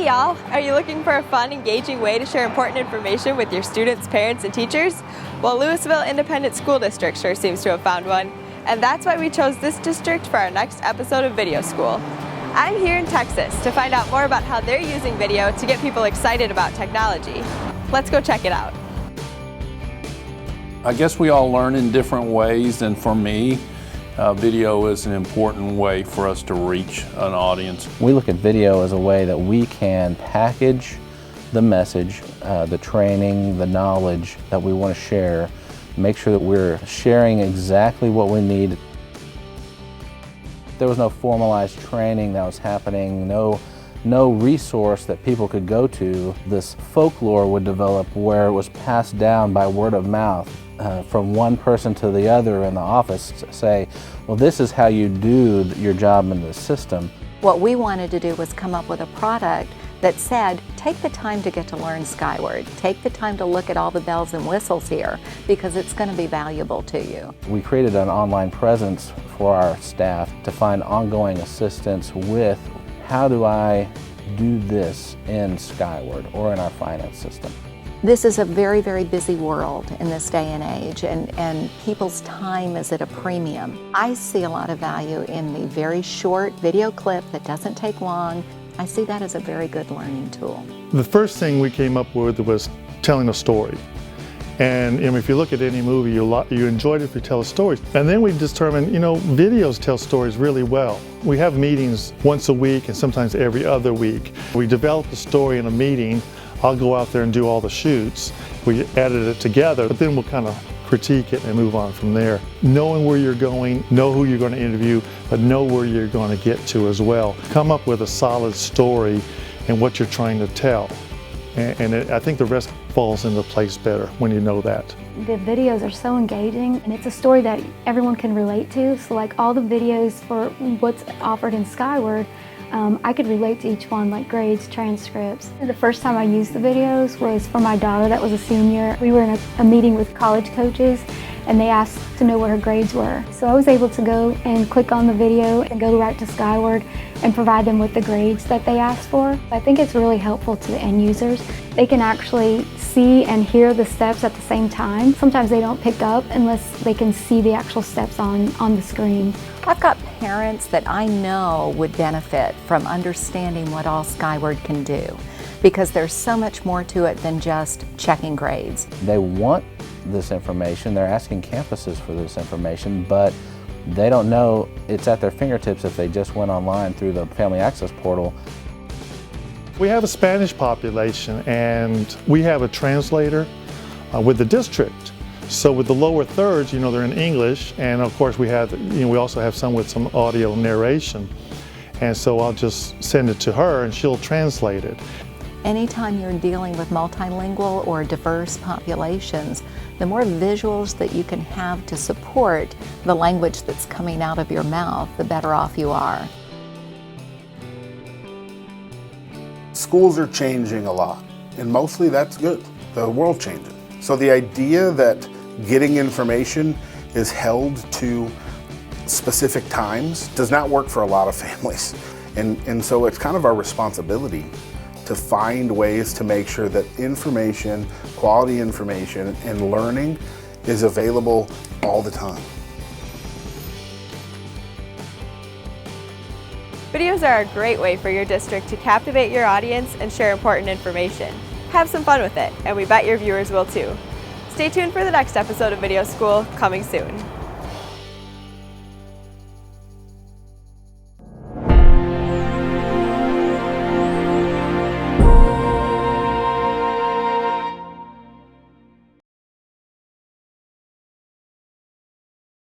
Hey y'all! Are you looking for a fun, engaging way to share important information with your students, parents, and teachers? Well, Lewisville Independent School District sure seems to have found one, and that's why we chose this district for our next episode of Video School. I'm here in Texas to find out more about how they're using video to get people excited about technology. Let's go check it out. I guess we all learn in different ways, and for me, video is an important way for us to reach an audience. We look at video as a way that we can package the message, the training, the knowledge that we want to share, make sure that we're sharing exactly what we need. There was no formalized training that was happening, no resource that people could go to. This folklore would develop where it was passed down by word of mouth from one person to the other in the office to say, well, this is how you do your job in the system. What we wanted to do was come up with a product that said, take the time to get to learn Skyward. Take the time to look at all the bells and whistles here because it's going to be valuable to you. We created an online presence for our staff to find ongoing assistance with how do I do this in Skyward or in our finance system. This is a very, very busy world in this day and age, and people's time is at a premium. I see a lot of value in the very short video clip that doesn't take long. I see that as a very good learning tool. The first thing we came up with was telling a story. And if you look at any movie, you enjoyed it if you tell a story. And then we determined, videos tell stories really well. We have meetings once a week and sometimes every other week. We develop a story in a meeting. I'll go out there and do all the shoots. We edited it together, but then we'll kind of critique it and move on from there. Knowing where you're going, know who you're going to interview, but know where you're going to get to as well. Come up with a solid story and what you're trying to tell. I think the rest falls into place better when you know that. The videos are so engaging, and it's a story that everyone can relate to. So like all the videos for what's offered in Skyward, I could relate to each one, like grades, transcripts. The first time I used the videos was for my daughter that was a senior. We were in a meeting with college coaches, and they asked to know what her grades were. So I was able to go and click on the video and go right to Skyward and provide them with the grades that they asked for. I think it's really helpful to the end users. They can actually see and hear the steps at the same time. Sometimes they don't pick up unless they can see the actual steps on the screen. I've got parents that I know would benefit from understanding what all Skyward can do because there's so much more to it than just checking grades. They want this information, they're asking campuses for this information, but they don't know it's at their fingertips if they just went online through the Family Access Portal. We have a Spanish population and we have a translator with the district. So with the lower thirds, they're in English, and of course we also have some with some audio narration. And so I'll just send it to her and she'll translate it. Anytime you're dealing with multilingual or diverse populations, the more visuals that you can have to support the language that's coming out of your mouth, the better off you are. Schools are changing a lot, and mostly that's good. The world changing. So the idea that getting information is held to specific times does not work for a lot of families. And so it's kind of our responsibility to find ways to make sure that information, quality information, and learning is available all the time. Videos are a great way for your district to captivate your audience and share important information. Have some fun with it, and we bet your viewers will too. Stay tuned for the next episode of Video School, coming soon.